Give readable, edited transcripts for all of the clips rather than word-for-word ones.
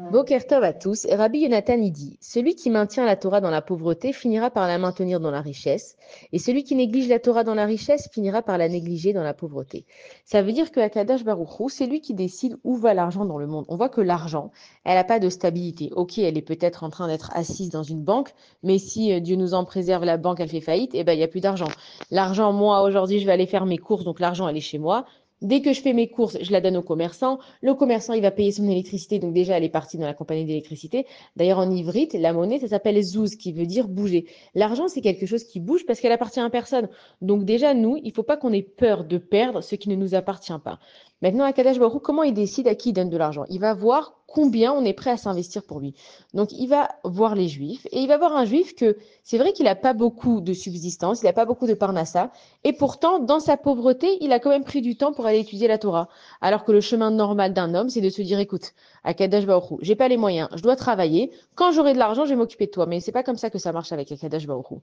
Boker Tov à tous. Rabbi Yonatan y dit: celui qui maintient la Torah dans la pauvreté finira par la maintenir dans la richesse, et celui qui néglige la Torah dans la richesse finira par la négliger dans la pauvreté. Ça veut dire que Akadosh Baruch Hu, c'est lui qui décide où va l'argent dans le monde. On voit que l'argent, elle n'a pas de stabilité. Ok, elle est peut-être en train d'être assise dans une banque, mais si Dieu nous en préserve, la banque elle fait faillite, eh ben il y a plus d'argent. L'argent, moi aujourd'hui, je vais aller faire mes courses, donc l'argent elle est chez moi. Dès que je fais mes courses, je la donne au commerçant. Le commerçant, il va payer son électricité, donc déjà, elle est partie dans la compagnie d'électricité. D'ailleurs, en ivrite, la monnaie, ça s'appelle zouz, qui veut dire bouger. L'argent, c'est quelque chose qui bouge parce qu'elle appartient à personne. Donc déjà, nous, il ne faut pas qu'on ait peur de perdre ce qui ne nous appartient pas. Maintenant, Akadosh Baruch Hu, comment il décide à qui il donne de l'argent? Il va voir combien on est prêt à s'investir pour lui. Donc, il va voir les juifs et il va voir un juif que c'est vrai qu'il n'a pas beaucoup de subsistance, il n'a pas beaucoup de parnassa, et pourtant, dans sa pauvreté, il a quand même pris du temps pour aller étudier la Torah. Alors que le chemin normal d'un homme, c'est de se dire, écoute, Akadash Baruch Hu, j'ai pas les moyens, je dois travailler. Quand j'aurai de l'argent, je vais m'occuper de toi. Mais c'est pas comme ça que ça marche avec Akadash Baruch Hu.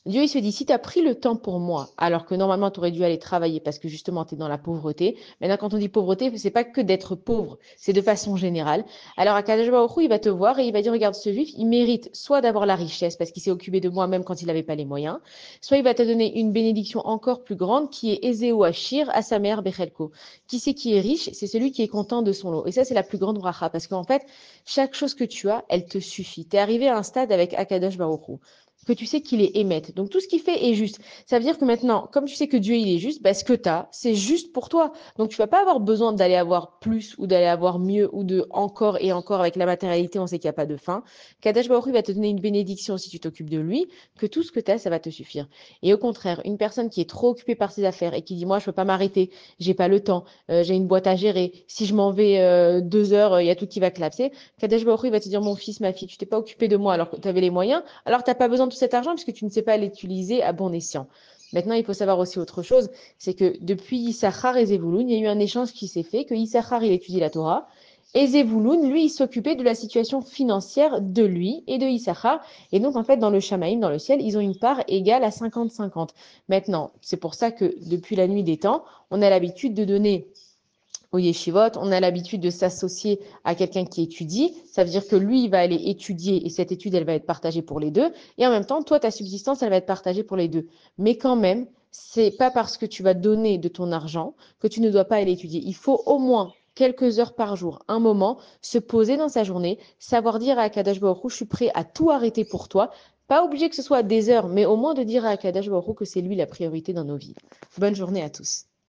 Dieu, il se dit, si tu as pris le temps pour moi, alors que normalement, tu aurais dû aller travailler parce que justement, tu es dans la pauvreté. Maintenant, quand on dit pauvreté, c'est pas que d'être pauvre, c'est de façon générale. Alors, Akadash Baruch Hu, il va te voir et il va dire, regarde, ce juif, il mérite soit d'avoir la richesse parce qu'il s'est occupé de moi même quand il n'avait pas les moyens, soit il va te donner une bénédiction encore plus grande qui est Ezeu Achir à sa mère Bechelko. Qui c'est qui est riche? C'est celui qui est content de son lot. Et ça, c'est la plus grande bracha parce qu'en fait, chaque chose que tu as, elle te suffit. Tu es arrivé à un stade avec Akadosh Baruch Hu, que tu sais qu'il est émette. Donc tout ce qu'il fait est juste. Ça veut dire que maintenant, comme tu sais que Dieu il est juste, bah, ce que tu as, c'est juste pour toi. Donc tu vas pas avoir besoin d'aller avoir plus ou d'aller avoir mieux ou de encore et encore avec la matérialité, on sait qu'il n'y a pas de fin. Kadosh Baruch Hu va te donner une bénédiction si tu t'occupes de lui, que tout ce que tu as, ça va te suffire. Et au contraire, une personne qui est trop occupée par ses affaires et qui dit moi je peux pas m'arrêter, j'ai pas le temps, j'ai une boîte à gérer. Si je m'en vais 2 heures, il y a tout qui va collapser. Kadesh Baruch Hu, il va te dire, mon fils, ma fille, tu t'es pas occupé de moi alors que tu avais les moyens, alors tu n'as pas besoin de tout cet argent puisque tu ne sais pas l'utiliser à bon escient. Maintenant, il faut savoir aussi autre chose, c'est que depuis Issachar et Zevouloun, il y a eu un échange qui s'est fait, que Issachar, il étudie la Torah, et Zevouloun, lui, il s'occupait de la situation financière de lui et de Issachar. Et donc, en fait, dans le Shamaïm, dans le ciel, ils ont une part égale à 50-50. Maintenant, c'est pour ça que depuis la nuit des temps, on a l'habitude de donner au yeshivot, on a l'habitude de s'associer à quelqu'un qui étudie. Ça veut dire que lui, il va aller étudier et cette étude, elle va être partagée pour les deux. Et en même temps, toi, ta subsistance, elle va être partagée pour les deux. Mais quand même, c'est pas parce que tu vas donner de ton argent que tu ne dois pas aller étudier. Il faut au moins quelques heures par jour, un moment, se poser dans sa journée, savoir dire à Akadosh Baruch Hu, je suis prêt à tout arrêter pour toi. Pas obligé que ce soit des heures, mais au moins de dire à Akadosh Baruch Hu que c'est lui la priorité dans nos vies. Bonne journée à tous.